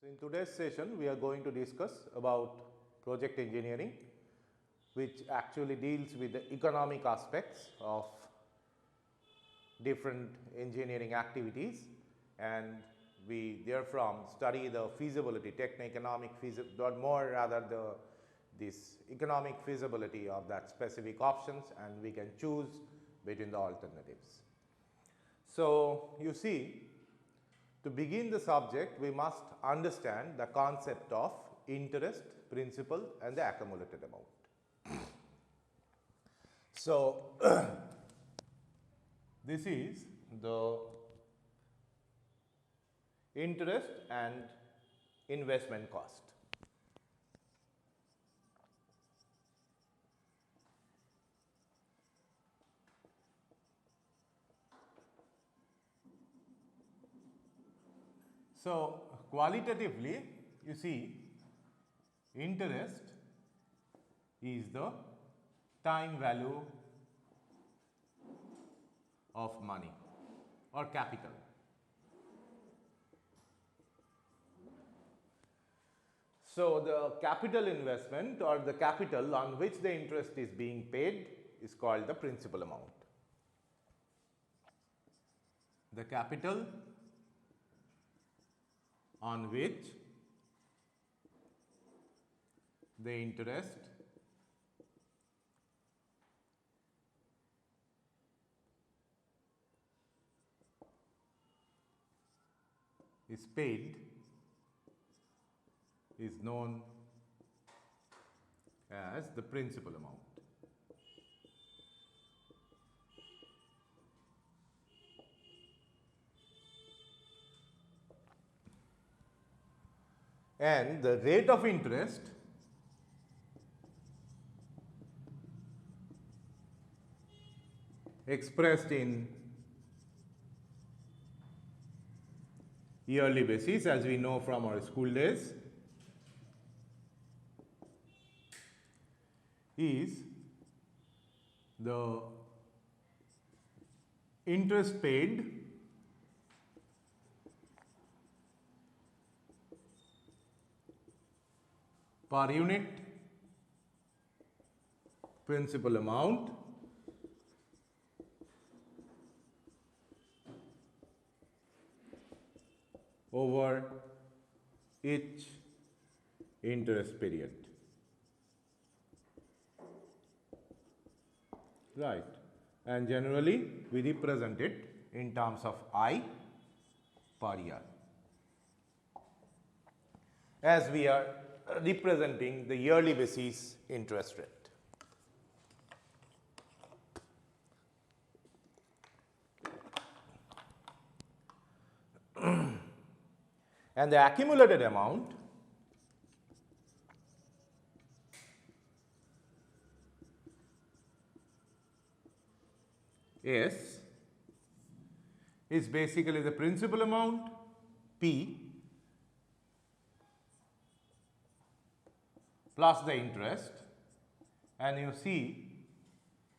So, in today's session we are going to discuss about project engineering, which actually deals with the economic aspects of different engineering activities, and we therefrom study the feasibility, techno-economic feasibility, but more rather this economic feasibility of that specific options, and we can choose between the alternatives. So, you see, to begin the subject, we must understand the concept of interest, principal and the accumulated amount. So, this is the interest and investment cost. So, qualitatively you see interest is the time value of money or capital. So, the capital investment or the capital on which the interest is being paid is called the principal amount. The capital on which the interest is paid is known as the principal amount. And the rate of interest expressed in yearly basis, as we know from our school days, is the interest paid per unit principal amount over each interest period. Right, and generally we represent it in terms of I per year, as we are representing the yearly basis interest rate. And the accumulated amount S is basically the principal amount P plus the interest, and you see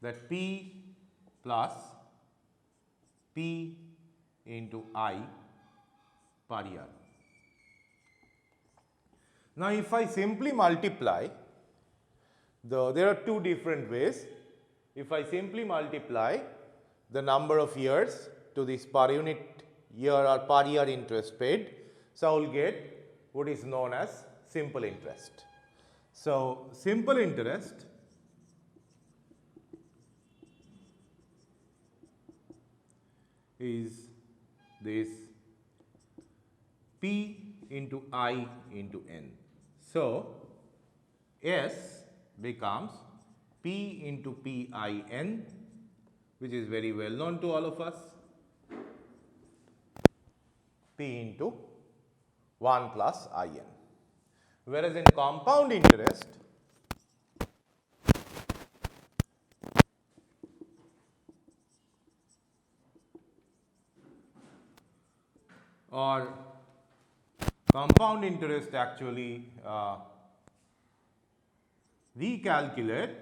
that P plus P into I per year. Now, if I simply multiply, there are two different ways. If I simply multiply the number of years to this per unit year or per year interest paid, so I will get what is known as simple interest. So, simple interest is this P into I into N. So, S becomes P into PIN, which is very well known to all of us, P into 1 plus IN. Whereas in compound interest, or compound interest actually recalculate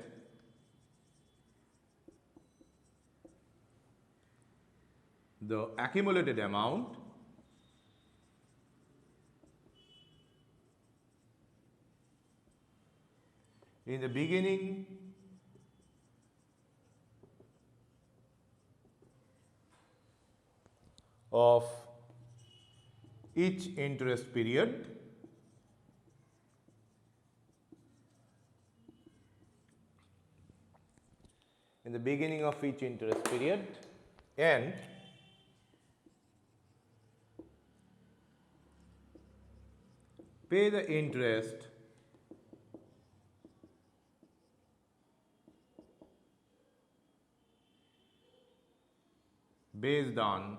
the accumulated amount in the beginning of each interest period, in the beginning of each interest period, and pay the interest based on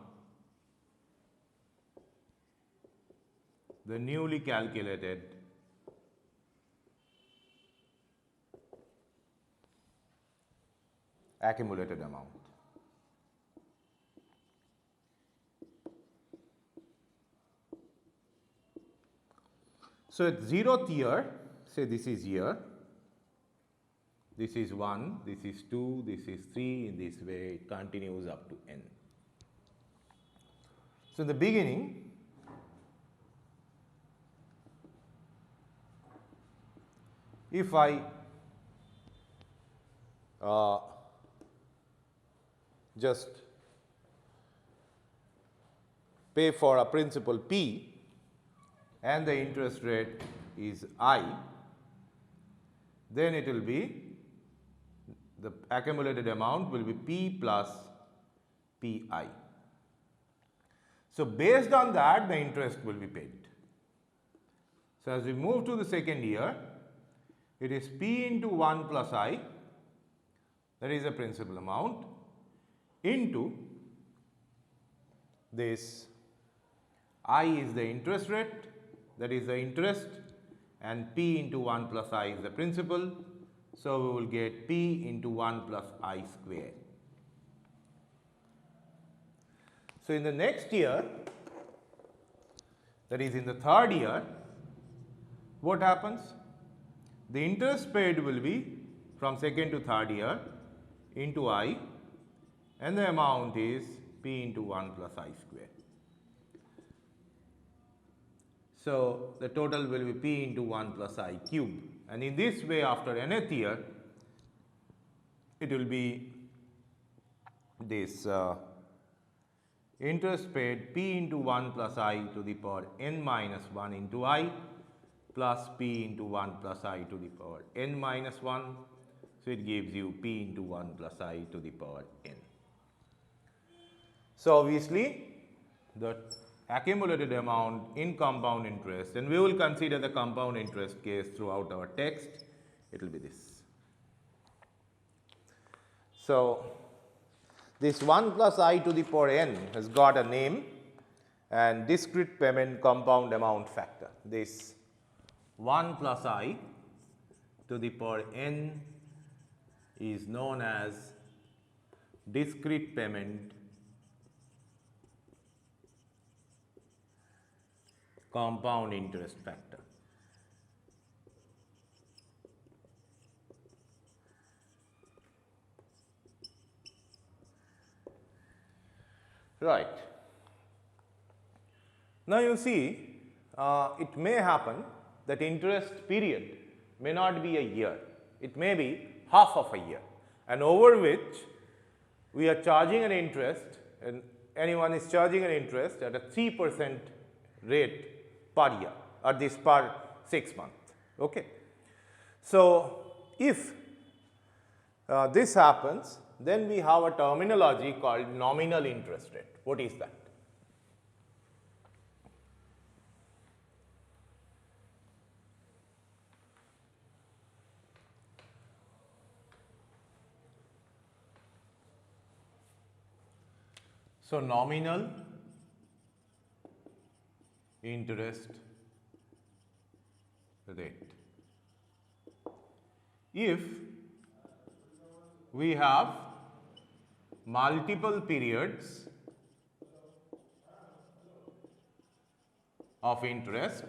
the newly calculated accumulated amount. So, at 0th year, say this is year, this is 1, this is 2, this is 3, in this way it continues up to n. So, in the beginning, if I just pay for a principal P and the interest rate is I, then it will be the accumulated amount will be P plus Pi. So, based on that the interest will be paid. So, as we move to the second year, it is P into 1 plus I, that is the principal amount, into this I is the interest rate, that is the interest, and P into 1 plus I is the principal. So, we will get P into 1 plus I square. So, in the next year, that is in the third year, what happens? The interest paid will be from second to third year into I, and the amount is P into 1 plus I square. So, the total will be P into 1 plus I cube, and in this way after nth year it will be this interest paid P into 1 plus I to the power n minus 1 into I plus P into 1 plus I to the power n minus 1. So, it gives you P into 1 plus I to the power n. So, obviously, the accumulated amount in compound interest, and we will consider the compound interest case throughout our text, it will be this. So, this 1 plus I to the power n has got a name and discrete payment compound amount factor. This 1 plus I to the power n is known as discrete payment compound interest factor. Right. Now, you see it may happen that interest period may not be a year, it may be half of a year, and over which we are charging an interest, and anyone is charging an interest at a 3% rate per year, or this per 6 months. Okay. So, if this happens, then we have a terminology called nominal interest rate. What is that? So, nominal interest rate. If we have multiple periods of interest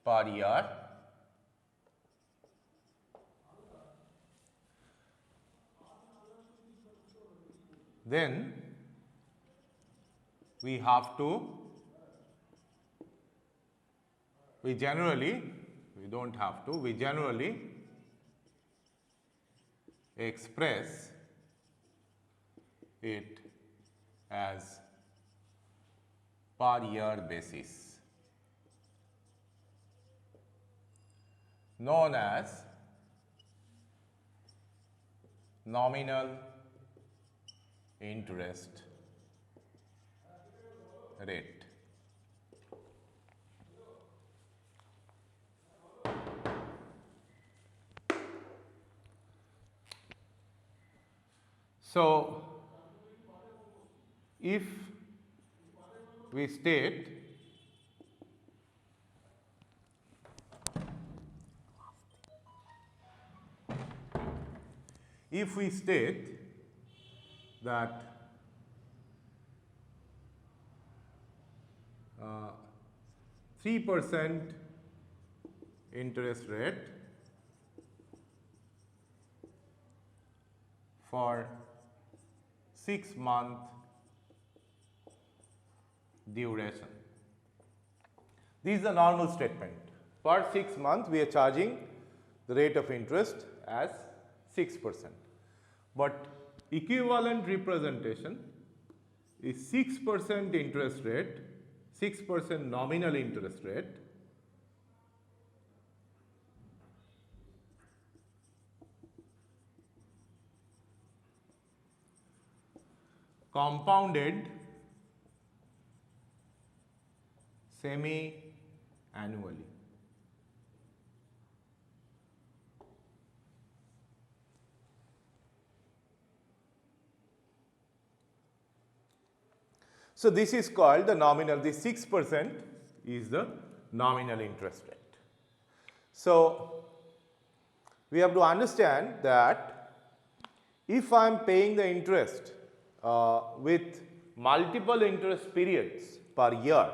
per year, then we generally you do not have to, we generally express it as per year basis, known as nominal interest rate. So, if we state that 3% interest rate for 6-month duration. This is the normal statement. Per 6 months we are charging the rate of interest as 6%. But equivalent representation is 6% interest rate, 6% nominal interest rate compounded semi-annually. So, this is called the nominal, this 6% is the nominal interest rate. So, we have to understand that if I am paying the interest with multiple interest periods per year,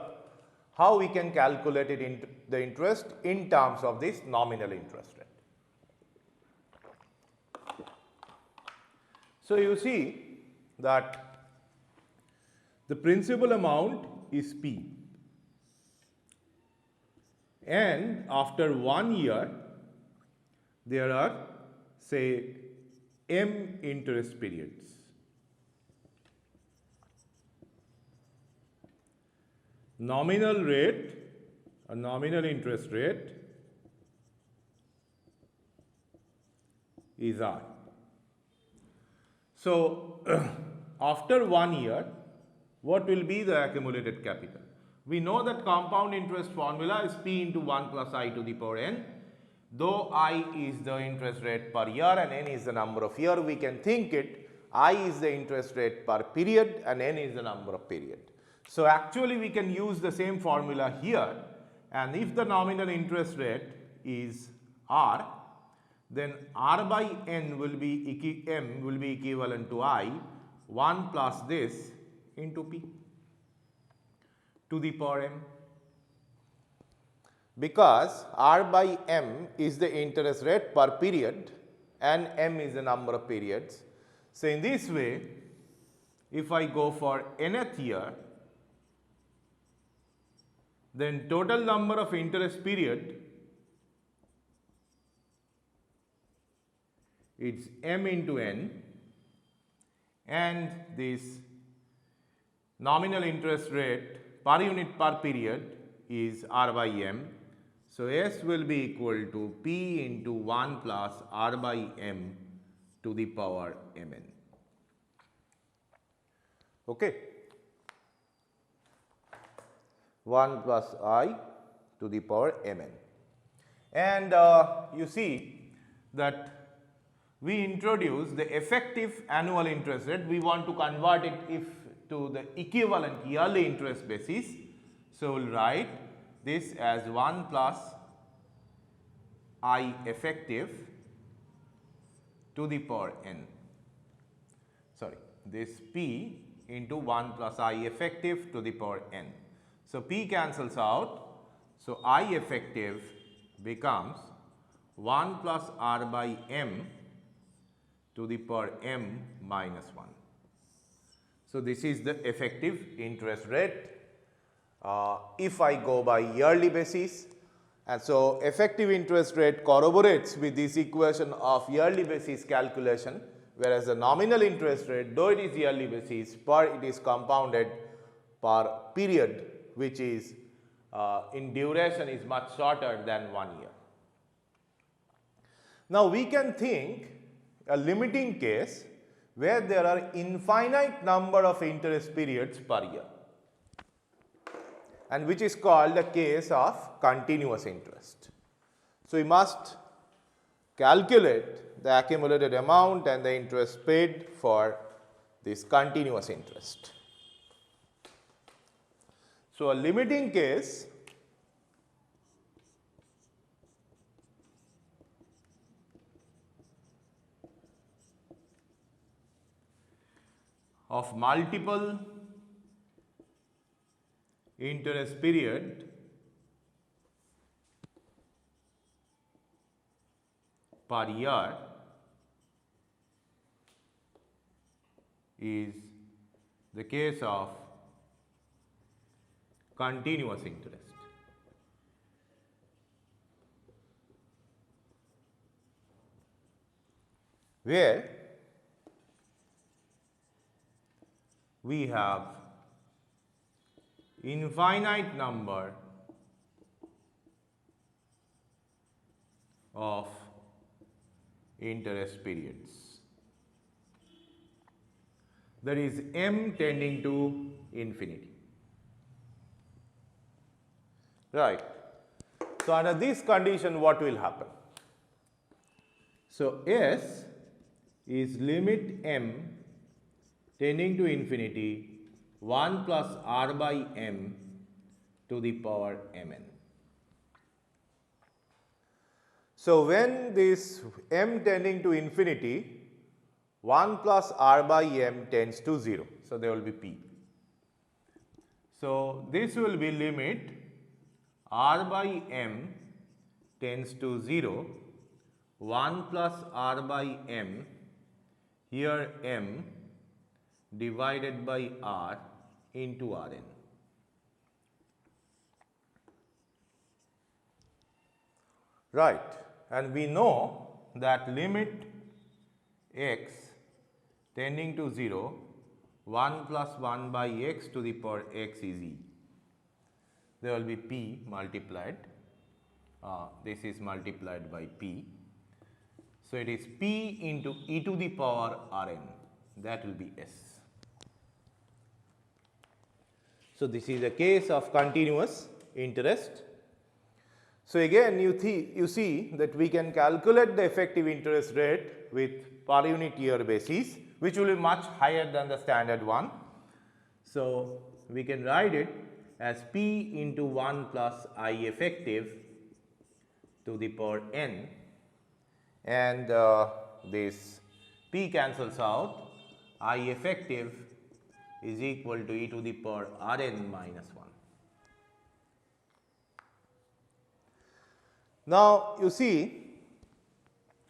how we can calculate it the interest in terms of this nominal interest rate. So, you see that the principal amount is P, and after 1 year there are say M interest periods. Nominal rate or nominal interest rate is R. So, after 1 year, what will be the accumulated capital? We know that compound interest formula is P into 1 plus I to the power n. Though I is the interest rate per year and n is the number of year, we can think it I is the interest rate per period and n is the number of period. So, actually we can use the same formula here, and if the nominal interest rate is R, then R by n will be M will be equivalent to I 1 plus this into P to the power m, because R by M is the interest rate per period and M is the number of periods. So, in this way, if I go for nth year, then total number of interest period it's M into n, and this nominal interest rate per unit per period is R by M. So, S will be equal to P into 1 plus R by M to the power Mn. Okay. 1 plus I to the power Mn. And you see that we introduce the effective annual interest rate. We want to convert it to the equivalent yearly interest basis. So, we will write this as 1 plus I effective to the power n. Sorry, this P into 1 plus I effective to the power n. So, P cancels out. So, I effective becomes 1 plus R by M to the power M minus 1. So, this is the effective interest rate. If I go by yearly basis, And so effective interest rate corroborates with this equation of yearly basis calculation, whereas the nominal interest rate, though it is yearly basis, it is compounded per period, which is in duration is much shorter than 1 year. Now we can think a limiting case where there are infinite number of interest periods per year, and which is called a case of continuous interest. So we must calculate the accumulated amount and the interest paid for this continuous interest. So a limiting case of multiple interest period per year is the case of continuous interest. Where we have infinite number of interest periods. There is m tending to infinity. Right. So under this condition, what will happen? So S is limit m tending to infinity 1 plus r by m to the power mn. So when this m tending to infinity, 1 plus r by m tends to 0. So there will be p. So this will be limit r by m tends to 0, 1 plus r by m, here m divided by r into Rn. Right, and we know that limit x tending to 0, 1 plus 1 by x to the power x is e. There will be p multiplied, this is multiplied by p. So it is p into e to the power Rn, that will be s. So this is a case of continuous interest. So again you see that we can calculate the effective interest rate with per unit year basis, which will be much higher than the standard one. So we can write it as p into 1 plus I effective to the power n, and this p cancels out, I effective is equal to e to the power Rn minus 1. Now you see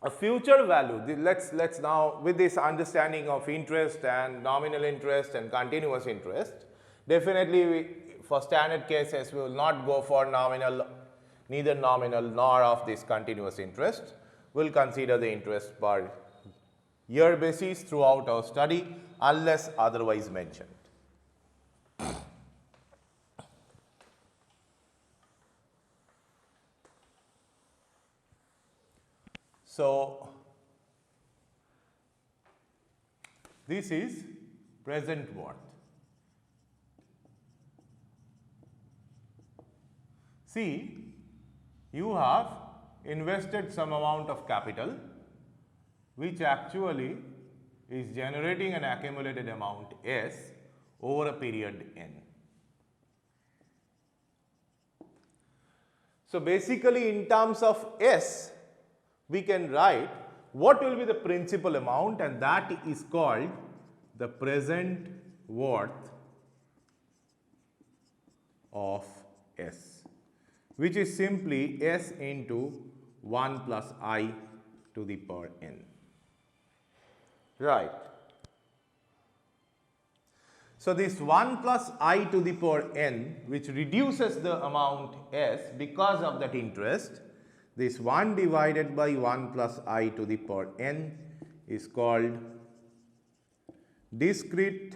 a future value. Let's now, with this understanding of interest and nominal interest and continuous interest, definitely for standard cases we will not go for nominal, neither nominal nor of this continuous interest. We will consider the interest per year basis throughout our study unless otherwise mentioned. So this is present worth. See, you have invested some amount of capital which actually is generating an accumulated amount S over a period n. So basically in terms of S, we can write what will be the principal amount, and that is called the present worth of S, which is simply S into 1 plus I to the power n. Right. So, this 1 plus I to the power n, which reduces the amount s because of that interest, this 1 divided by 1 plus I to the power n is called discrete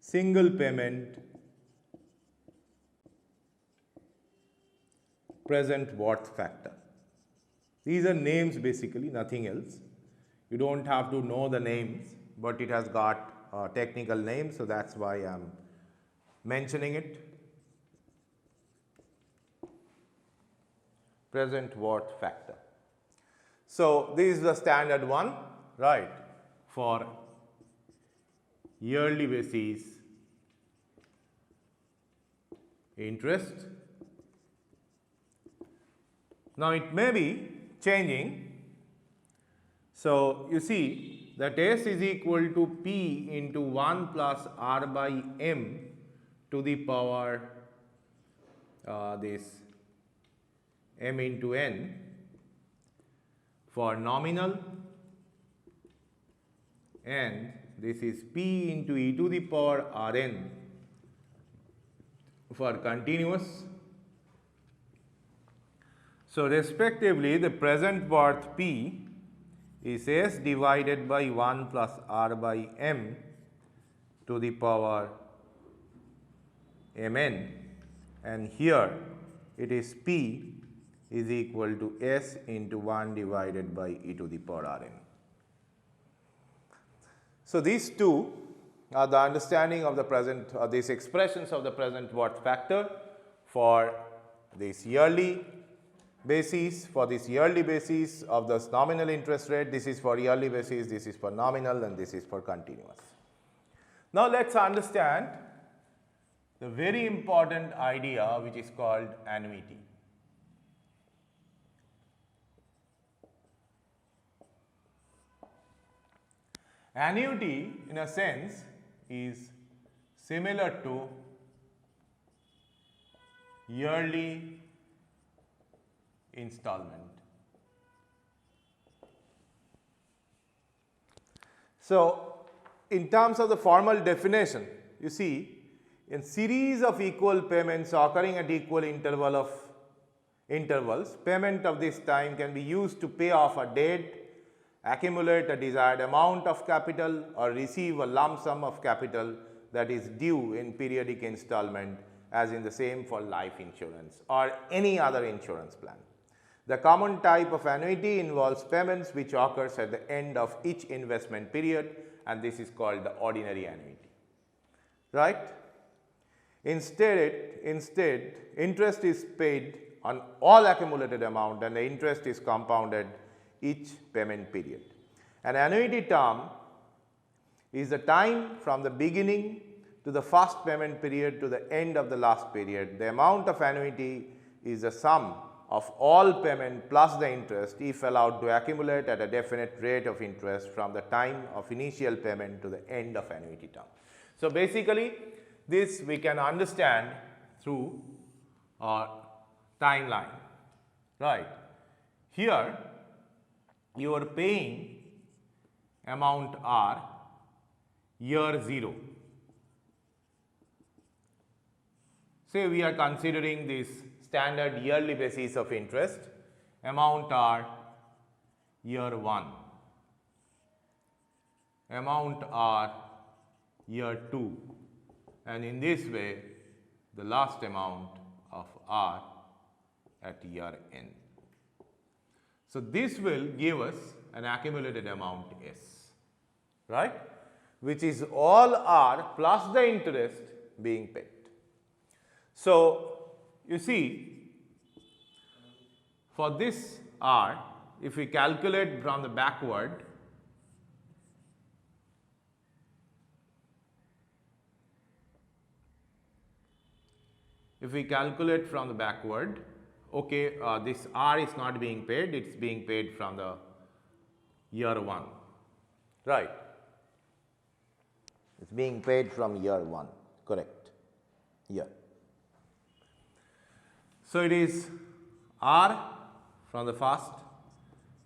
single payment present worth factor. These are names basically, nothing else. You don't have to know the names, but it has got a technical name, so that's why I am mentioning it. Present worth factor. So, this is the standard one, right, for yearly basis interest. Now, it may be changing. So, you see that S is equal to P into 1 plus R by M to the power this M into N for nominal, and this is P into e to the power Rn for continuous. So, respectively, the present worth P is S divided by 1 plus R by M to the power Mn, and here it is P is equal to S into 1 divided by e to the power Rn. So, these two are the understanding of the present, these expressions of the present worth factor for this yearly basis, for this yearly basis of this nominal interest rate. This is for yearly basis, this is for nominal, and this is for continuous. Now, let us understand the very important idea which is called annuity. Annuity in a sense is similar to yearly installment. So, in terms of the formal definition, you see, in series of equal payments occurring at equal intervals, payment of this time can be used to pay off a debt, accumulate a desired amount of capital, or receive a lump sum of capital that is due in periodic installment, as in the same for life insurance or any other insurance plan. The common type of annuity involves payments which occurs at the end of each investment period, and this is called the ordinary annuity, right. Instead, interest is paid on all accumulated amount, and the interest is compounded each payment period. An annuity term is the time from the beginning to the first payment period to the end of the last period. The amount of annuity is the sum of all payment plus the interest, if allowed to accumulate at a definite rate of interest from the time of initial payment to the end of annuity term. So, basically this we can understand through our timeline, right. Here you are paying amount R year 0. Say we are considering this standard yearly basis of interest, amount R year 1, amount R year 2, and in this way the last amount of R at year n. So, this will give us an accumulated amount S, right, which is all R plus the interest being paid. So, you see, for this R, if we calculate from the backward, okay, this R is not being paid, it is being paid from the year 1, right. It is being paid from year 1, correct, here. So, it is R from the first,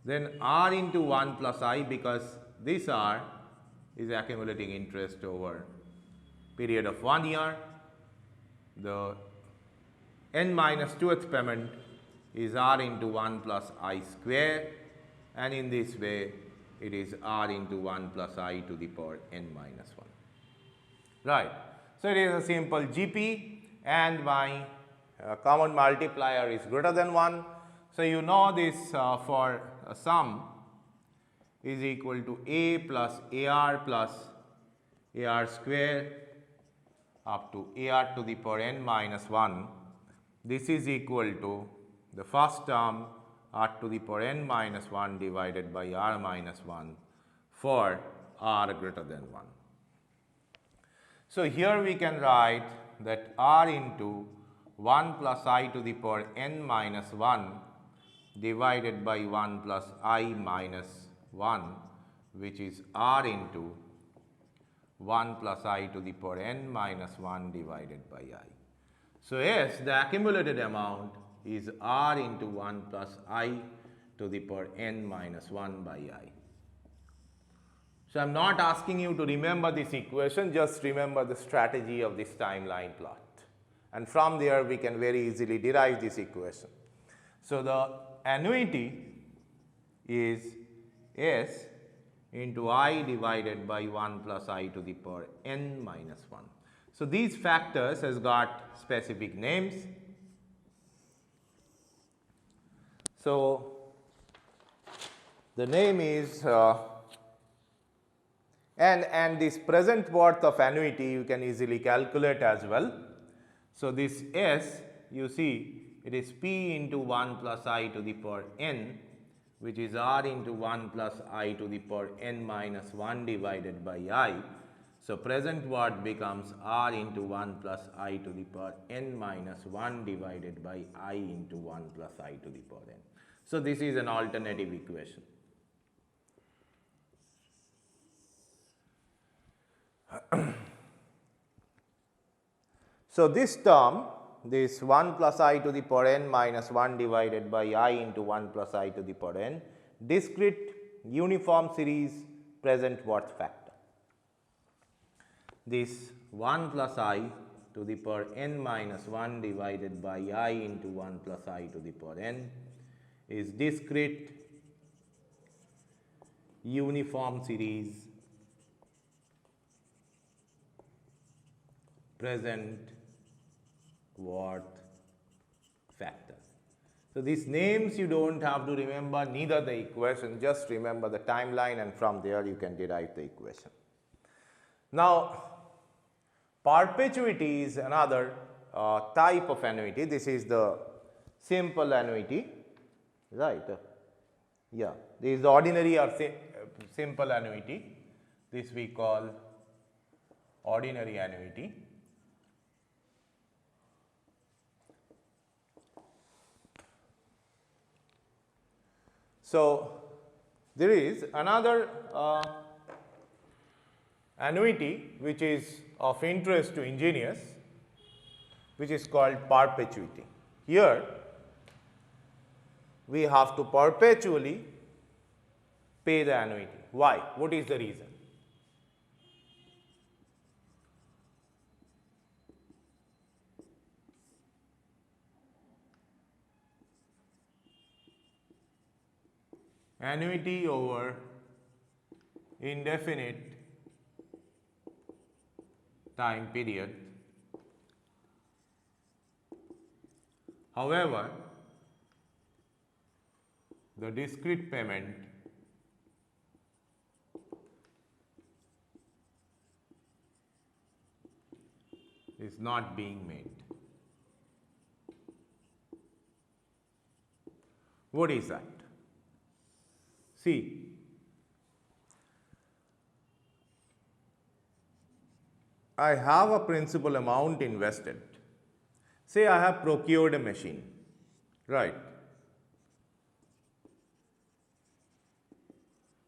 then R into 1 plus I, because this R is accumulating interest over period of 1 year. The n minus 2th payment is r into 1 plus I square, and in this way it is r into 1 plus I to the power n minus 1. Right. So, it is a simple GP and my common multiplier is greater than 1. So, you know this for a sum is equal to A plus AR square up to AR to the power n minus 1. This is equal to the first term r to the power n minus 1 divided by r minus 1 for r greater than 1. So, here we can write that r into 1 plus I to the power n minus 1 divided by 1 plus I minus 1, which is r into 1 plus I to the power n minus 1 divided by I. So, yes, the accumulated amount is r into 1 plus I to the power n minus 1 by I. So, I am not asking you to remember this equation, just remember the strategy of this timeline plot, and from there we can very easily derive this equation. So, the annuity is S into I divided by 1 plus I to the power n minus 1. So, these factors has got specific names. So, the name is and this present worth of annuity you can easily calculate as well. So, this S you see it is P into 1 plus I to the power n, which is r into 1 plus I to the power n minus 1 divided by I. So, present worth becomes r into 1 plus I to the power n minus 1 divided by I into 1 plus I to the power n. So, this is an alternative equation. So, this term, this 1 plus I to the power n minus 1 divided by I into 1 plus I to the power n, discrete uniform series present worth factor. This 1 plus I to the power n minus 1 divided by I into 1 plus I to the power n is discrete uniform series present worth factor. So, these names you do not have to remember, neither the equation, just remember the timeline, and from there you can derive the equation. Now, perpetuity is another type of annuity. This is the simple annuity, right? Yeah, this is the ordinary or simple annuity. This we call ordinary annuity. So, there is another annuity which is of interest to engineers, which is called perpetuity. Here we have to perpetually pay the annuity. Why? What is the reason? Annuity over indefinite time period. However, the discrete payment is not being made. What is that? See, I have a principal amount invested. Say I have procured a machine, right?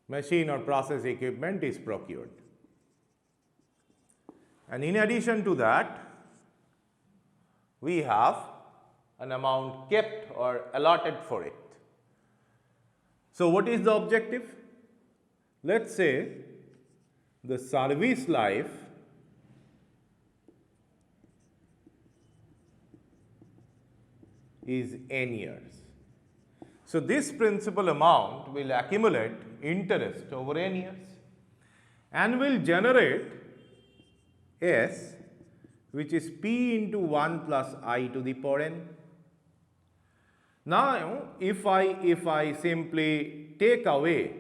Machine or process equipment is procured. And in addition to that, we have an amount kept or allotted for it. So, what is the objective? Let us say the service life is n years. So, this principal amount will accumulate interest over n years and will generate S, which is P into 1 plus I to the power n. Now, if I simply take away,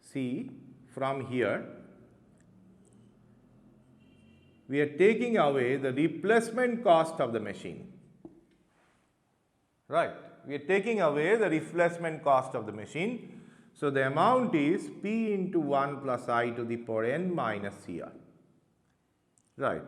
see from here, we are taking away the replacement cost of the machine, right? We are taking away the replacement cost of the machine. So, the amount is P into 1 plus I to the power n minus CR, right?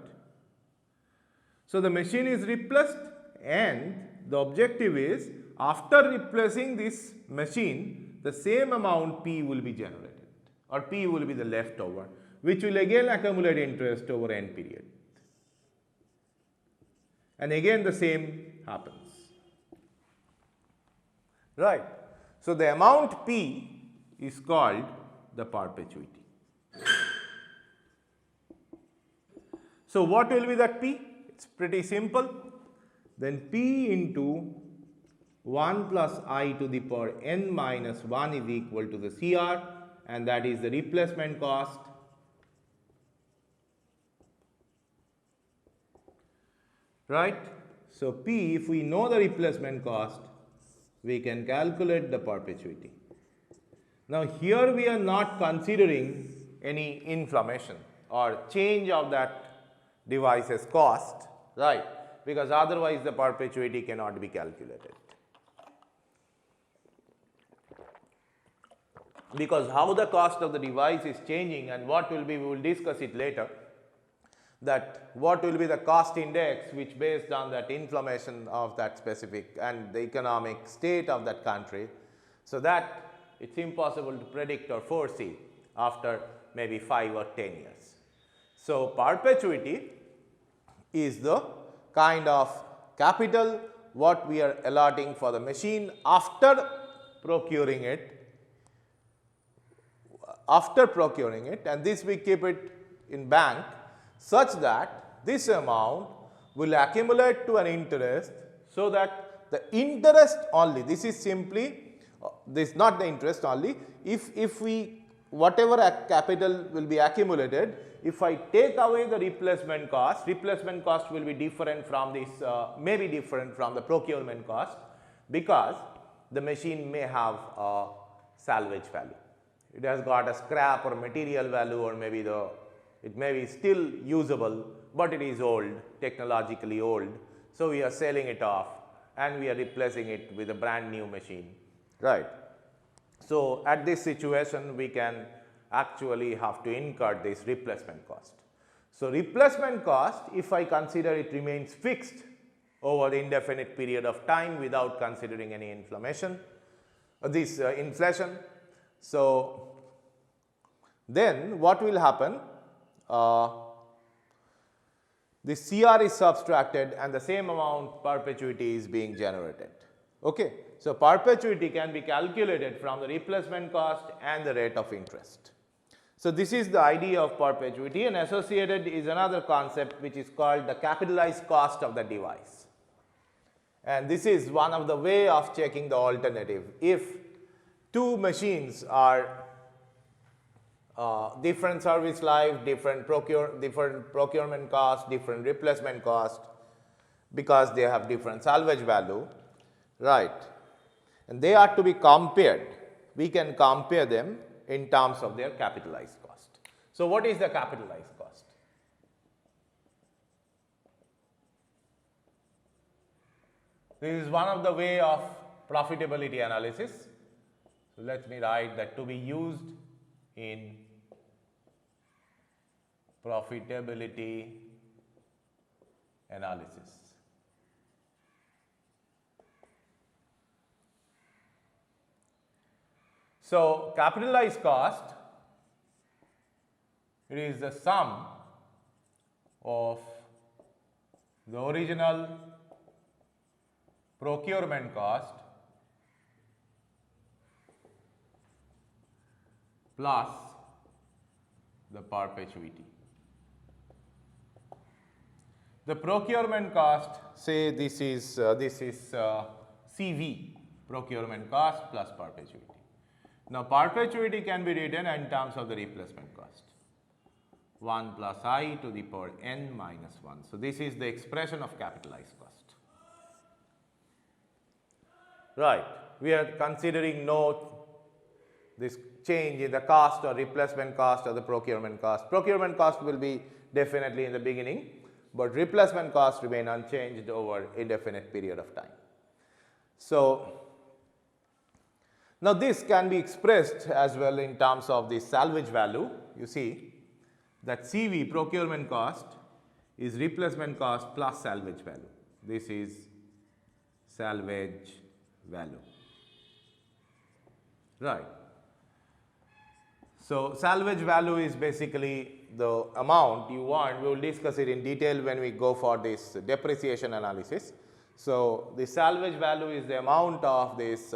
So, the machine is replaced and the objective is, after replacing this machine, the same amount P will be generated, or P will be the leftover, which will again accumulate interest over n period. And again the same happens, right. So, the amount P is called the perpetuity. So, what will be that P? It is pretty simple. Then P into 1 plus I to the power n minus 1 is equal to the CR, and that is the replacement cost, right. So, P, if we know the replacement cost, we can calculate the perpetuity. Now, here we are not considering any inflammation or change of that device's cost, right, because otherwise the perpetuity cannot be calculated. Because how the cost of the device is changing and what will be, we will discuss it later, that what will be the cost index which based on that inflammation of that specific and the economic state of that country. So, that it is impossible to predict or foresee after maybe 5 or 10 years. So, perpetuity is the kind of capital what we are allotting for the machine after procuring it, and this we keep it in bank such that this amount will accumulate to an interest, so that the interest only, this is simply, this is not the interest only, if we whatever capital will be accumulated, if I take away the replacement cost will be different from this, may be different from the procurement cost, because the machine may have a salvage value. It has got a scrap or material value, or maybe it may be still usable, but it is old, technologically old. So, we are selling it off and we are replacing it with a brand new machine, right. So, at this situation we can actually have to incur this replacement cost. So, replacement cost, if I consider it remains fixed over the indefinite period of time without considering any inflation. So, then what will happen? The CR is subtracted and the same amount perpetuity is being generated. Okay. So, perpetuity can be calculated from the replacement cost and the rate of interest. So, this is the idea of perpetuity, and associated is another concept which is called the capitalized cost of the device. And this is one of the way of checking the alternative. If two machines are different service life, different procurement cost, different replacement cost, because they have different salvage value, right, and they are to be compared, we can compare them in terms of their capitalized cost. So, what is the capitalized cost? This is one of the way of profitability analysis. So, let me write that to be used in profitability analysis. So, capitalized cost, it is the sum of the original procurement cost plus the perpetuity. The procurement cost, say this is CV, procurement cost plus perpetuity. Now, perpetuity can be written in terms of the replacement cost, 1 plus I to the power n minus 1. So, this is the expression of capitalized cost. Right. We are considering this change in the cost or replacement cost or the procurement cost. Procurement cost will be definitely in the beginning, but replacement cost remain unchanged over indefinite period of time. So, now this can be expressed as well in terms of the salvage value. You see that CV, procurement cost, is replacement cost plus salvage value. This is salvage value. Right. So, salvage value is basically the amount you want. We will discuss it in detail when we go for this depreciation analysis. So, the salvage value is the amount of this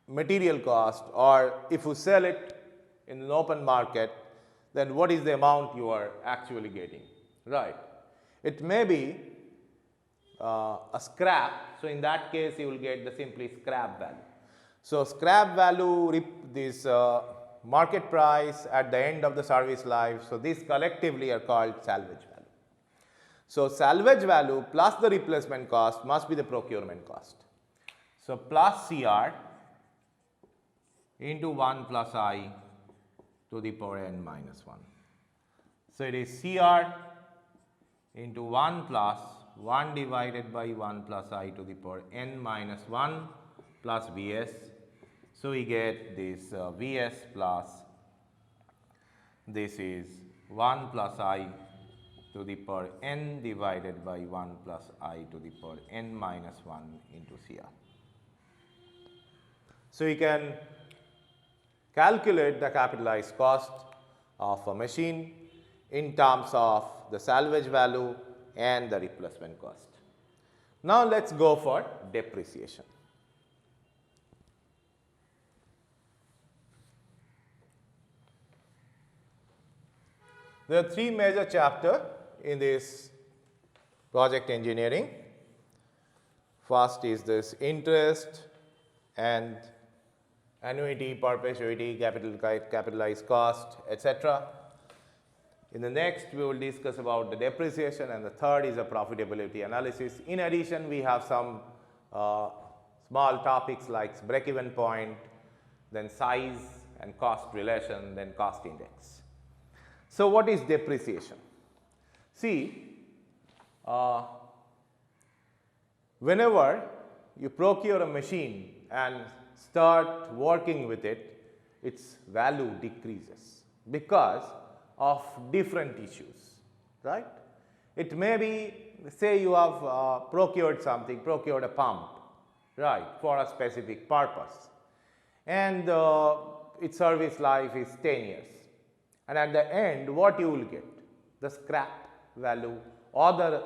material cost, or if you sell it in an open market, then what is the amount you are actually getting, right? It may be a scrap. So, in that case you will get the simply scrap value. So, scrap value, this market price at the end of the service life. So, these collectively are called salvage value. So, salvage value plus the replacement cost must be the procurement cost. So, plus CR into 1 plus I to the power n minus 1. So, it is CR into 1 plus 1 divided by 1 plus I to the power n minus 1 plus Vs. So, we get this Vs plus this is 1 plus I to the power n divided by 1 plus I to the power n minus 1 into CR. So, you can calculate the capitalized cost of a machine in terms of the salvage value and the replacement cost. Now, let us go for depreciation. There are three major chapters in this project engineering. First is this interest and annuity, perpetuity, capitalized cost, etc. In the next, we will discuss about the depreciation, and the third is a profitability analysis. In addition, we have some small topics like break-even point, then size and cost relation, then cost index. So, what is depreciation? See, whenever you procure a machine and start working with it, its value decreases because of different issues, right? It may be, say you have procured a pump, right, for a specific purpose, and its service life is 10 years. And at the end, what you will get? The scrap value or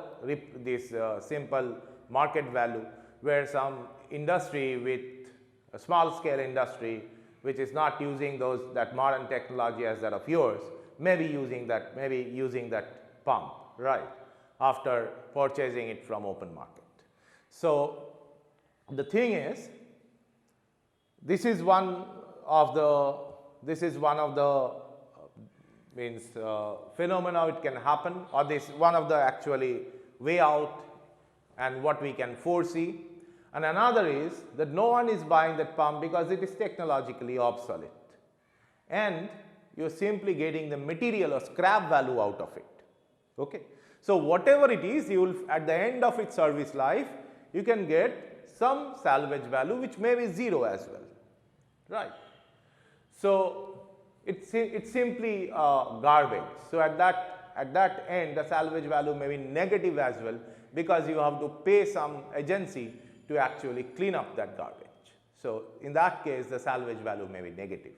this simple market value, where some industry with a small scale industry which is not using that modern technology as that of yours, may be using that pump, right, after purchasing it from open market. So, the thing is, this is one of the phenomena it can happen, or this one of the actually way out and what we can foresee. And another is that no one is buying that pump because it is technologically obsolete, and you are simply getting the material or scrap value out of it. Okay. So, whatever it is, you will at the end of its service life, you can get some salvage value which may be 0 as well, right. So, it's simply garbage. So, at that end, the salvage value may be negative as well, because you have to pay some agency to actually clean up that garbage. So, in that case, the salvage value may be negative.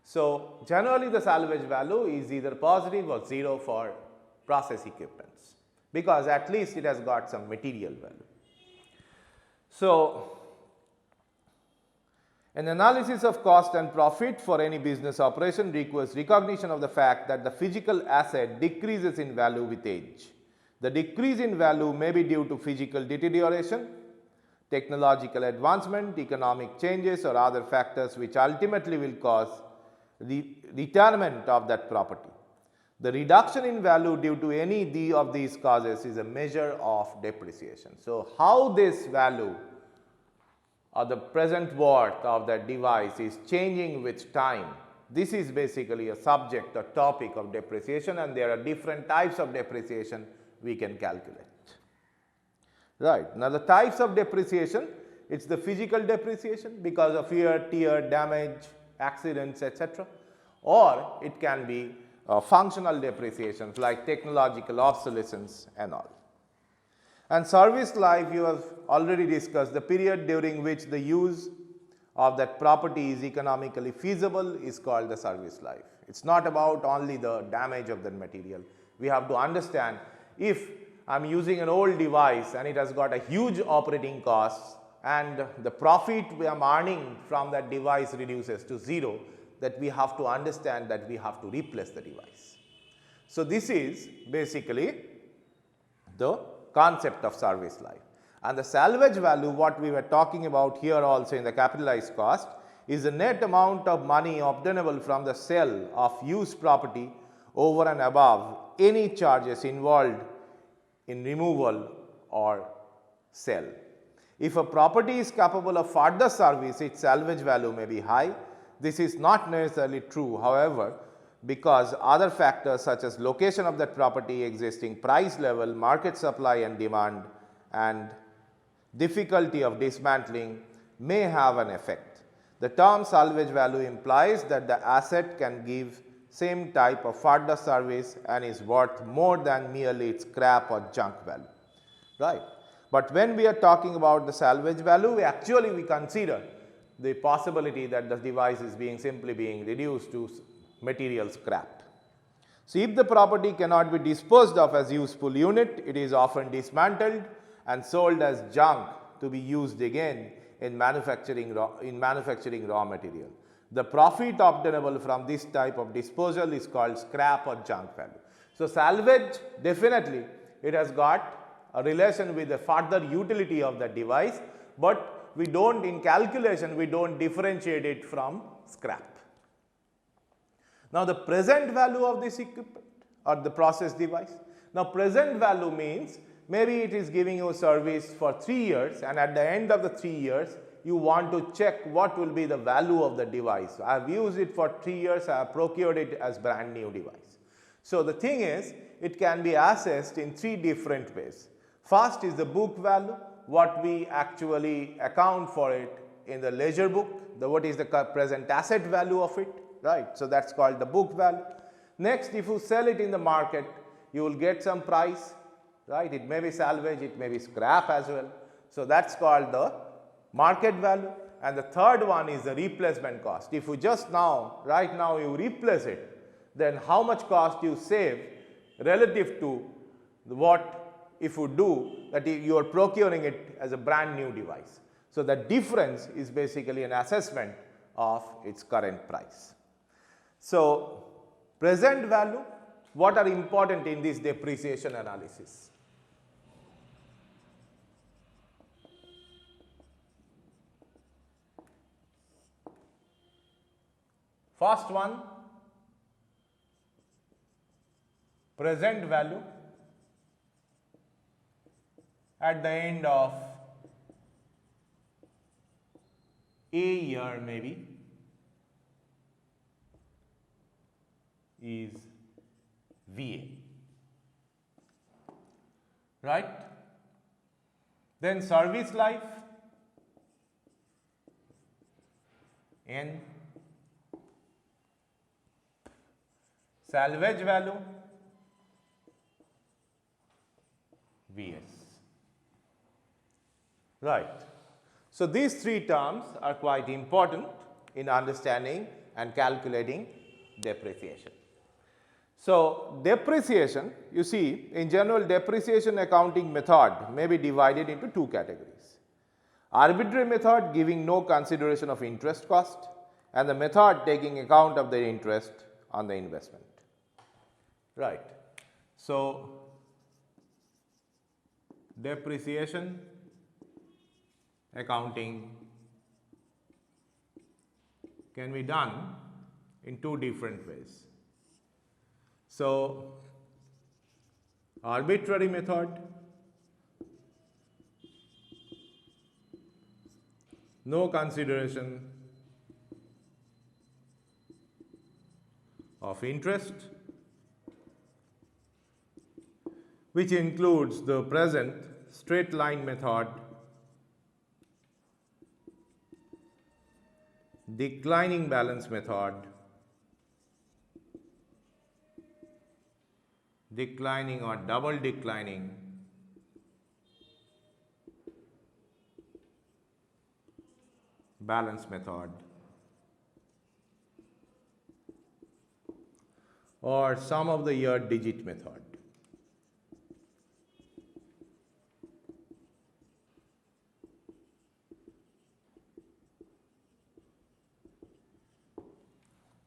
So, generally the salvage value is either positive or 0 for process equipments, because at least it has got some material value. So, An analysis of cost and profit for any business operation requires recognition of the fact that the physical asset decreases in value with age. The decrease in value may be due to physical deterioration, technological advancement, economic changes or other factors which ultimately will cause the retirement of that property. The reduction in value due to any of these causes is a measure of depreciation. So, how this value or the present worth of that device is changing with time, this is basically a subject or topic of depreciation, and there are different types of depreciation we can calculate. Right. Now, the types of depreciation, it is the physical depreciation because of wear, tear, damage, accidents, etc., or it can be functional depreciations like technological obsolescence and all. And service life, you have already discussed, the period during which the use of that property is economically feasible is called the service life. It is not about only the damage of that material. We have to understand, if I am using an old device and it has got a huge operating cost and the profit we are earning from that device reduces to 0, that we have to understand that we have to replace the device. So, this is basically the concept of service life. And the salvage value, what we were talking about here also in the capitalized cost, is the net amount of money obtainable from the sale of used property over and above any charges involved in removal or sale. If a property is capable of further service, its salvage value may be high. This is not necessarily true, however, because other factors such as location of that property, existing price level, market supply and demand, and difficulty of dismantling may have an effect. The term salvage value implies that the asset can give same type of further service and is worth more than merely its scrap or junk value, right. But when we are talking about the salvage value, we consider the possibility that the device is simply being reduced to material scrapped. So, if the property cannot be disposed of as useful unit, it is often dismantled and sold as junk to be used again in manufacturing raw material. The profit obtainable from this type of disposal is called scrap or junk value. So, salvage, definitely it has got a relation with the further utility of the device, but we do not, in calculation, we do not differentiate it from scrap. Now, the present value of this equipment or the process device. Now, present value means maybe it is giving you service for 3 years, and at the end of the 3 years you want to check what will be the value of the device. I have used it for 3 years, I have procured it as brand new device. So, the thing is, it can be assessed in 3 different ways. First is the book value, what we actually account for it in the ledger book, what is the present asset value of it, right. So, that is called the book value. Next, if you sell it in the market, you will get some price, right. It may be salvage, it may be scrap as well. So, that is called the market value. And the third one is the replacement cost. If you just right now you replace it, then how much cost you save relative to what if you do that you are procuring it as a brand new device. So, the difference is basically an assessment of its current price. So, present value, what are important in this depreciation analysis? First one, present value at the end of a year maybe is VA, right. Then service life N, salvage value VS, right. So, these 3 terms are quite important in understanding and calculating depreciation. So, depreciation, you see, in general, depreciation accounting method may be divided into 2 categories. arbitrary method giving no consideration of interest cost, and the method taking account of the interest on the investment. Right. So, depreciation accounting can be done in two different ways. So, arbitrary method, no consideration of interest, which includes the present straight line method, declining balance method, declining or double declining, balance method, or sum of the year digit method.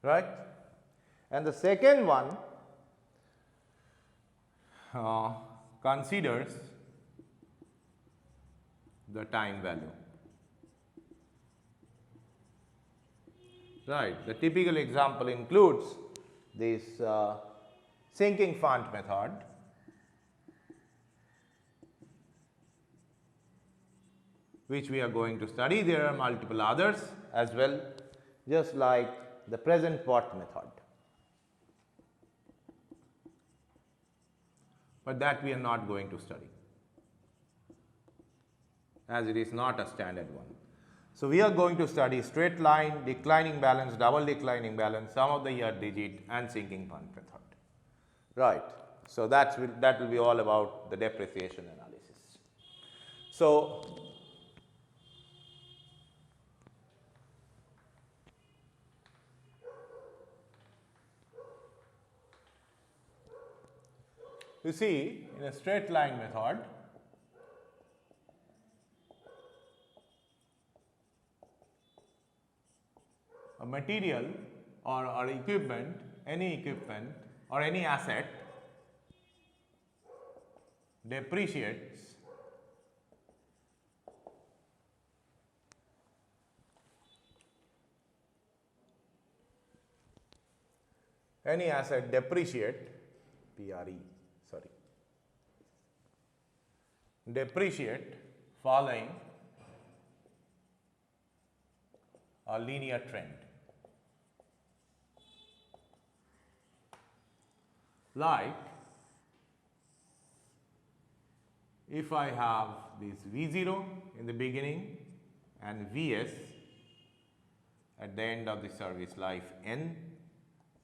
Right? And the second one considers the time value. Right. The typical example includes this sinking fund method, which we are going to study. There are multiple others as well, just like the present pot method, but that we are not going to study, as it is not a standard one. So, we are going to study straight line, declining balance, double declining balance, sum of the year digit, and sinking fund method. Right. So, that will be all about the depreciation analysis. So, you see, in a straight line method, a material or equipment, any equipment or any asset depreciates depreciate following a linear trend. Like if I have this V0 in the beginning and Vs at the end of the service life n,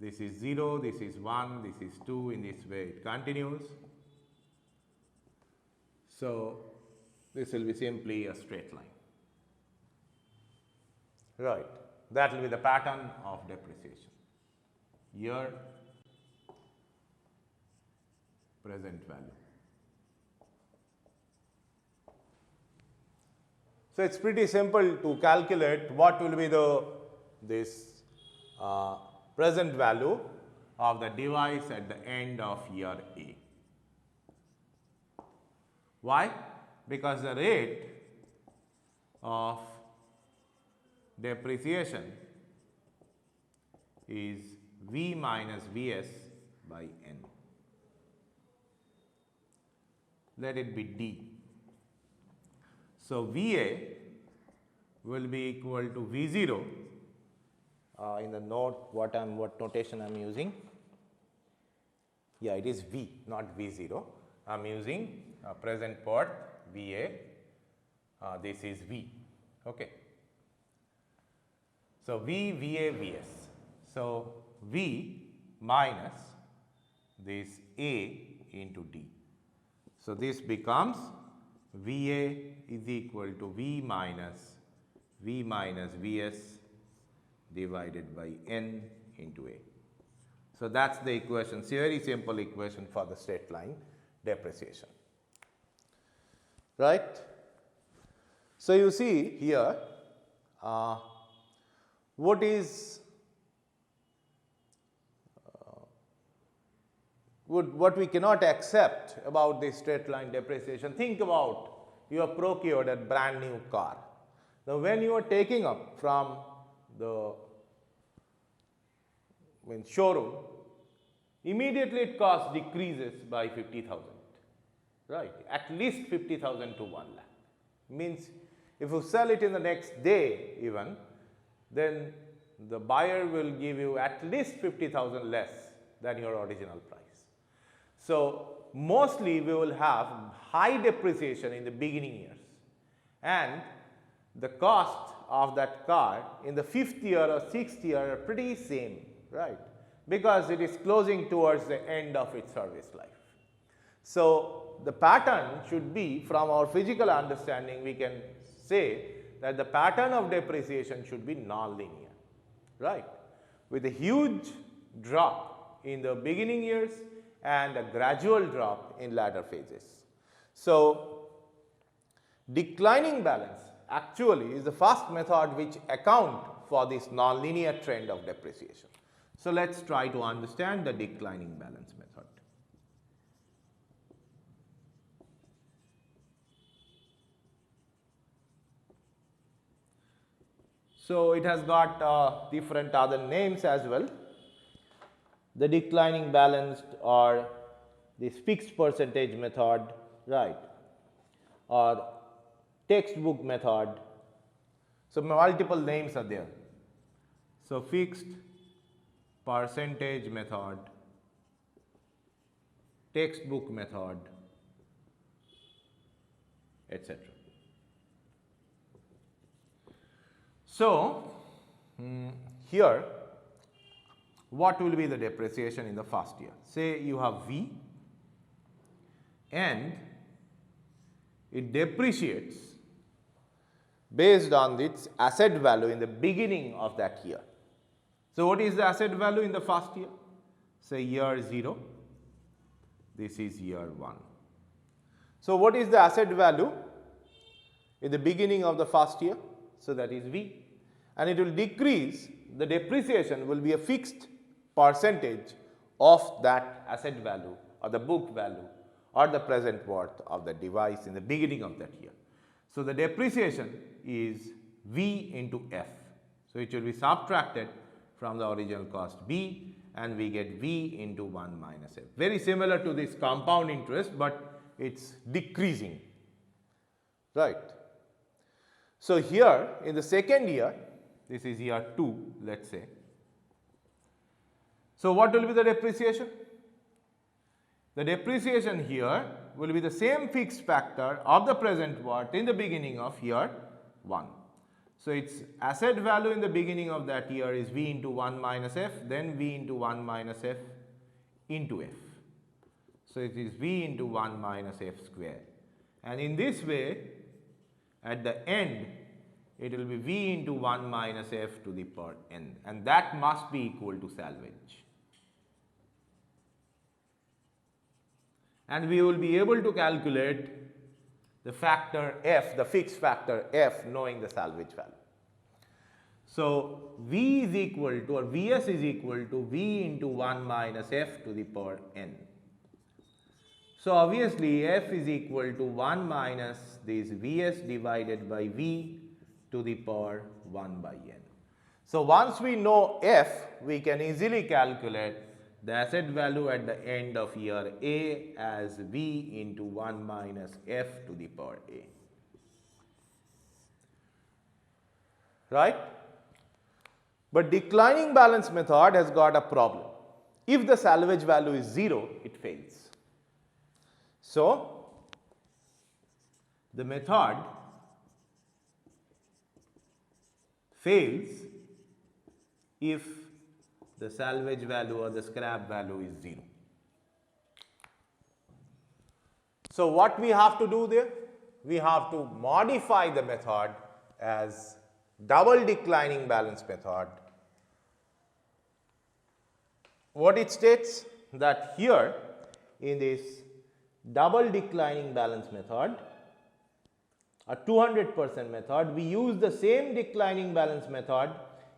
this is 0, this is 1, this is 2, in this way it continues. So, this will be simply a straight line. Right. That will be the pattern of depreciation. Year, present value. So, it is pretty simple to calculate what will be this present value of the device at the end of year A. Why? Because the rate of depreciation is V minus Vs by n. Let it be D. So, VA will be equal to V0 in the note what notation I am using. Yeah, it is V, not V0. I am using present part VA, this is V. Okay. So, V, VA, Vs. So, V minus this A into D. So, this becomes VA is equal to V minus Vs divided by n into A. So, that is the equation, very simple equation for the straight line depreciation. Right. So, you see here what is what we cannot accept about this straight line depreciation. Think about, you have procured a brand new car. Now, when you are taking up from the showroom, immediately it cost decreases by 50,000, right, at least 50,000 to 1 lakh. Means if you sell it in the next day even, then the buyer will give you at least 50,000 less than your original price. So, mostly we will have high depreciation in the beginning years, and the cost of that car in the 5th year or 6th year are pretty same, right, because it is closing towards the end of its service life. So, the pattern should be, from our physical understanding, we can say that the pattern of depreciation should be non-linear, right, with a huge drop in the beginning years and a gradual drop in latter phases. So, declining balance actually is the first method which account for this non-linear trend of depreciation. So, let us try to understand the declining balance method. So, it has got different other names as well. The declining balanced, or this fixed percentage method, right, or textbook method. So, multiple names are there. So, fixed percentage method, textbook method, etc. So, here what will be the depreciation in the first year? Say you have V and it depreciates based on its asset value in the beginning of that year. So, what is the asset value in the first year? Say year 0, this is year 1. So, what is the asset value in the beginning of the first year? So, that is V, and it will decrease, the depreciation will be a fixed percentage of that asset value or the book value or the present worth of the device in the beginning of that year. So, the depreciation is V into F. So, it will be subtracted from the original cost B, and we get V into 1 minus F. Very similar to this compound interest, but it is decreasing, right. So, here in the second year, this is year 2, let us say. So, what will be the depreciation? The depreciation here will be the same fixed factor of the present worth in the beginning of year 1. So, its asset value in the beginning of that year is V into 1 minus F, then V into 1 minus F into F. So, it is V into 1 minus F square, and in this way at the end it will be V into 1 minus F to the power n, and that must be equal to salvage. And we will be able to calculate the factor F, the fixed factor F, knowing the salvage value. So, V is equal to, or Vs is equal to V into 1 minus F to the power n. So, obviously, F is equal to 1 minus this Vs divided by V to the power 1 by n. So, once we know F, we can easily calculate the asset value at the end of year A as V into 1 minus F to the power A, right. But declining balance method has got a problem. If the salvage value is 0, it fails. So, the method fails if the salvage value or the scrap value is 0. So, what we have to do there? We have to modify the method as double declining balance method. What it states? That here in this double declining balance method, a 200% method, we use the same declining balance method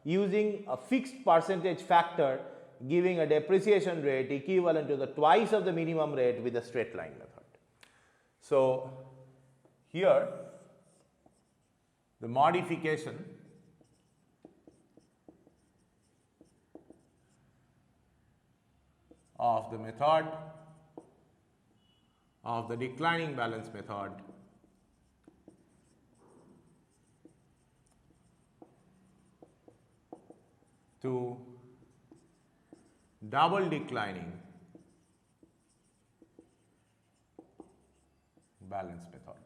using a fixed percentage factor giving a depreciation rate equivalent to the twice of the minimum rate with a straight line method. So, here the modification of the method of the declining balance method to double declining balance method.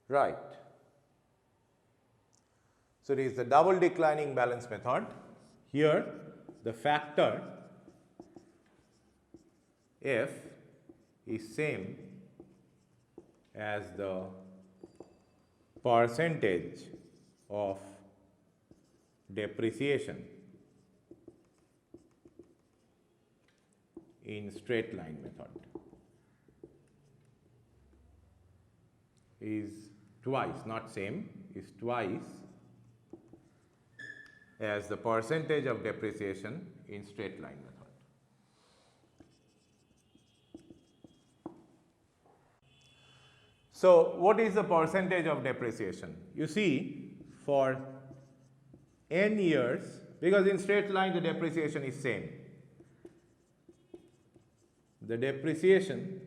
Right. So, it is the double declining balance method. Here the factor f is same as the percentage of depreciation in straight line method is twice, not same, is twice as the percentage of depreciation in straight line method. So, what is the percentage of depreciation? You see, for n years, because in straight line the depreciation is same, the depreciation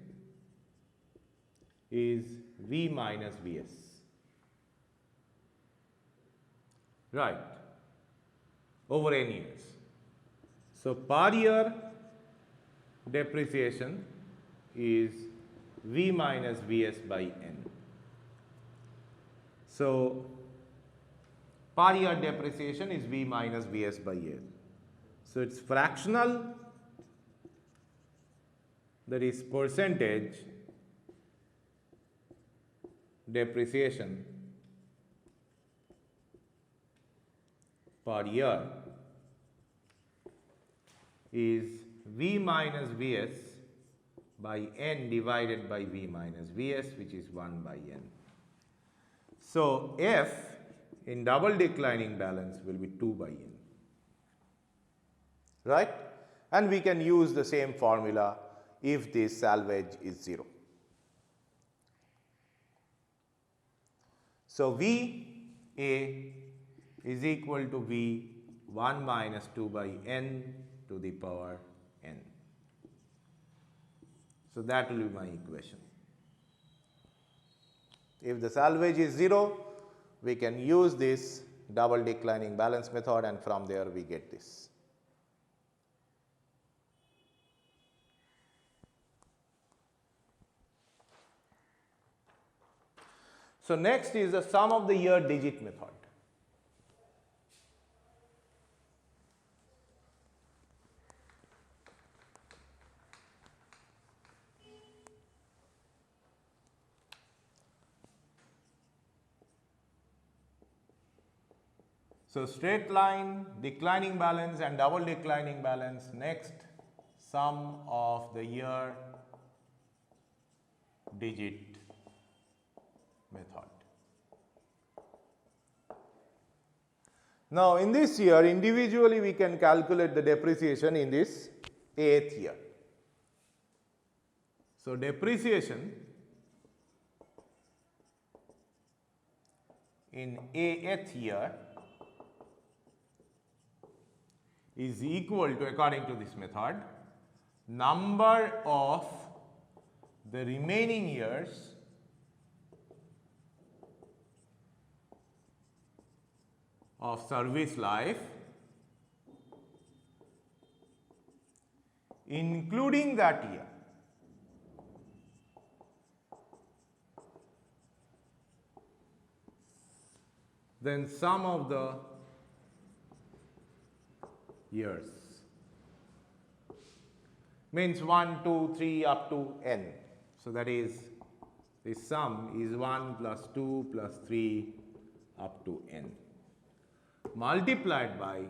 is V minus Vs, right, over n years. So, per year depreciation is V minus Vs by n. So, per year depreciation is V minus Vs by n. So, it is fractional, that is percentage depreciation per year is V minus Vs by n divided by V minus Vs, which is 1 by n. So, f in double declining balance will be 2 by n, right, and we can use the same formula if this salvage is 0. So, V A is equal to V 1 minus 2 by n to the power n. So, that will be my equation. If the salvage is 0, we can use this double declining balance method, and from there we get this. So, next is the sum of the year digit method. So, straight line, declining balance and double declining balance. Next, sum of the year digit method. Now, in this year, individually we can calculate the depreciation in this 8th year. So, depreciation in 8th year is equal to, according to this method, number of the remaining years of service life, including that year. Then sum of the years means 1, 2, 3 up to n. So, that is, the sum is 1 plus 2 plus 3 up to n, multiplied by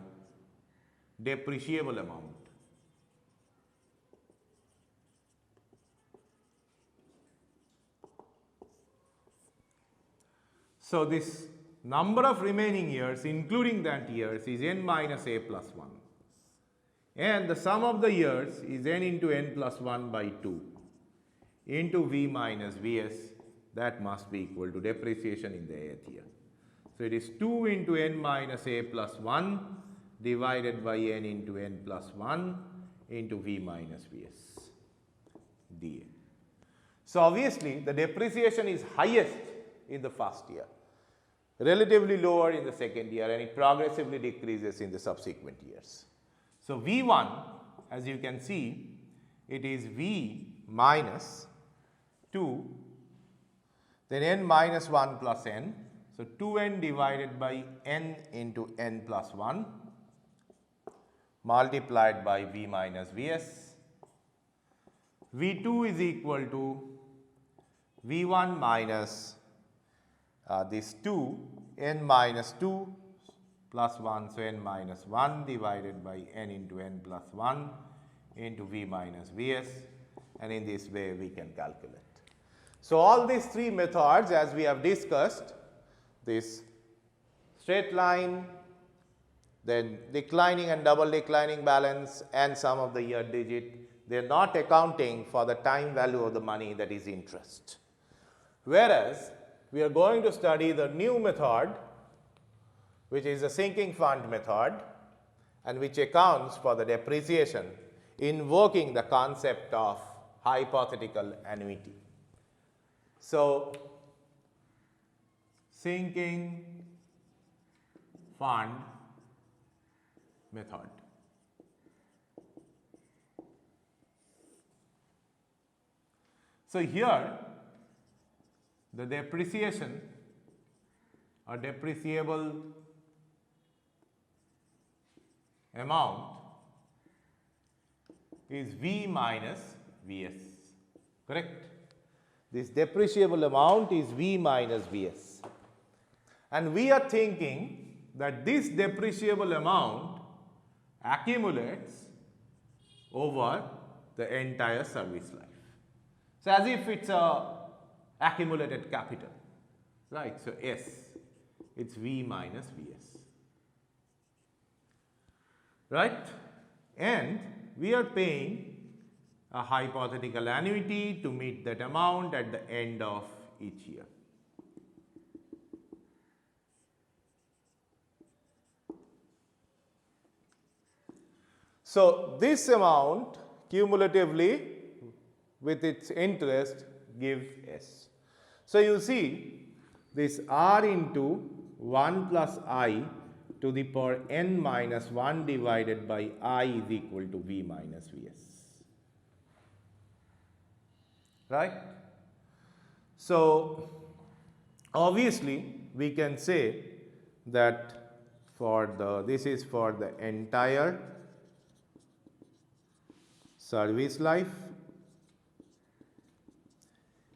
depreciable amount. So, this number of remaining years including that years is n minus a plus 1, and the sum of the years is n into n plus 1 by 2 into v minus vs, that must be equal to depreciation in the th year. So, it is 2 into n minus a plus 1 divided by n into n plus 1 into v minus vs dA. So, obviously, the depreciation is highest in the first year, relatively lower in the second year, and it progressively decreases in the subsequent years. So, V1, as you can see, it is V minus 2, then n minus 1 plus n. So, 2n divided by n into n plus 1 multiplied by V minus Vs. V2 is equal to V1 minus this 2 n minus 2 plus 1. So, n minus 1 divided by n into n plus 1 into V minus Vs, and in this way we can calculate. So, all these three methods, as we have discussed, this straight line, then declining and double declining balance, and sum of the year digit, they are not accounting for the time value of the money, that is interest. Whereas, we are going to study the new method, which is the sinking fund method, and which accounts for the depreciation, invoking the concept of hypothetical annuity. So, sinking fund method. So, here the depreciation or depreciable amount is V minus Vs, correct? This depreciable amount is V minus Vs, and we are thinking that this depreciable amount accumulates over the entire service life. So, as if it's a accumulated capital, right? So, S, it's V minus Vs, right? And we are paying a hypothetical annuity to meet that amount at the end of each year. So, this amount cumulatively with its interest gives S. So, you see this R into 1 plus I to the power n minus 1 divided by I is equal to V minus Vs, right. So, obviously, we can say that for the, this is for the entire service life,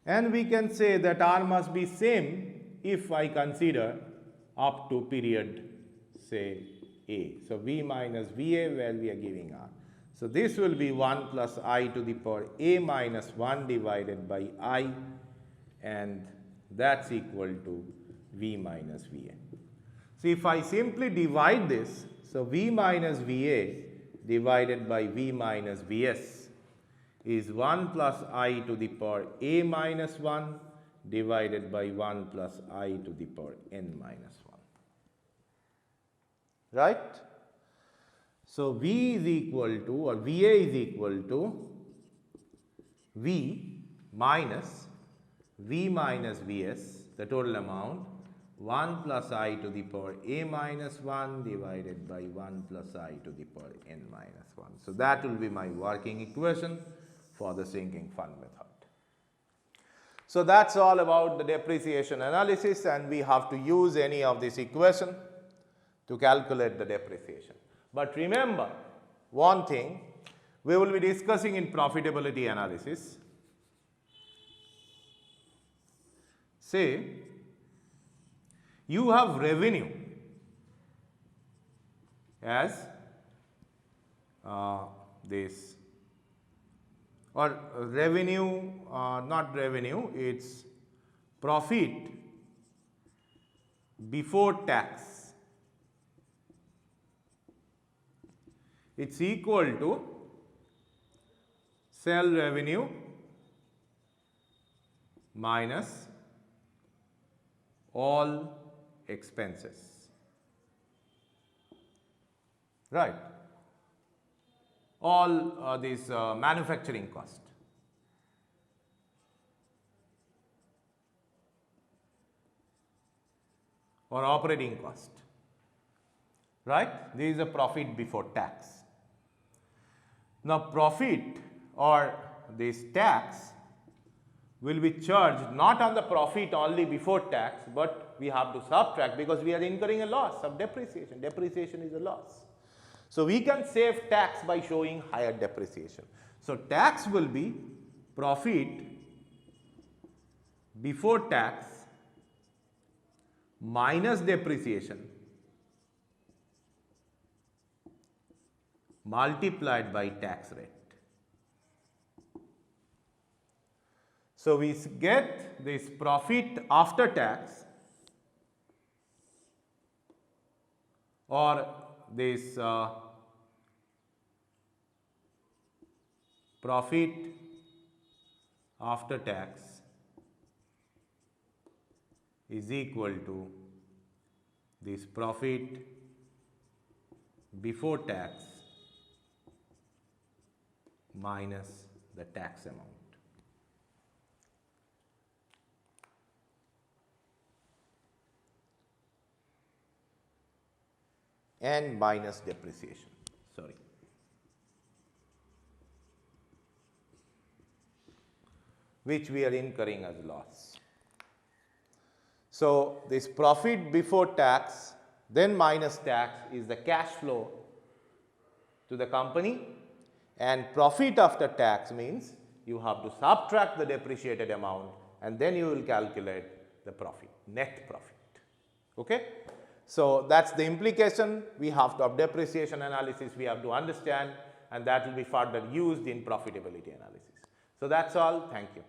and we can say that R must be same if I consider up to period say A. So, V minus VA where we are giving R. So, this will be 1 plus I to the power A minus 1 divided by I, and that is equal to V minus VA. So, if I simply divide this, so V minus VA divided by V minus Vs is 1 plus I to the power A minus 1 divided by 1 plus I to the power n minus 1, right. So, V is equal to, or VA is equal to V minus V minus Vs, the total amount, 1 plus I to the power A minus 1 divided by 1 plus I to the power n minus 1. So, that will be my working equation for the sinking fund method. So, that is all about the depreciation analysis, and we have to use any of this equation to calculate the depreciation. But remember one thing, we will be discussing in profitability analysis. Say you have revenue as this or revenue, not revenue, it is profit before tax. It is equal to sell revenue minus all expenses, right, all these manufacturing cost. Or operating cost, right. This is a profit before tax. Now, profit or this tax will be charged not on the profit only before tax, but we have to subtract because we are incurring a loss of depreciation. Depreciation is a loss. So, we can save tax by showing higher depreciation. So, tax will be profit before tax minus depreciation multiplied by tax rate. So, we get this profit after tax or this profit after tax is equal to this profit before tax minus the tax amount. And minus depreciation, sorry. Which we are incurring as loss. So, this profit before tax then minus tax is the cash flow to the company, and profit after tax means you have to subtract the depreciated amount and then you will calculate the profit, net profit. Okay? So, that is the implication we have to of depreciation analysis we have to understand, and that will be further used in profitability analysis. So, that is all. Thank you.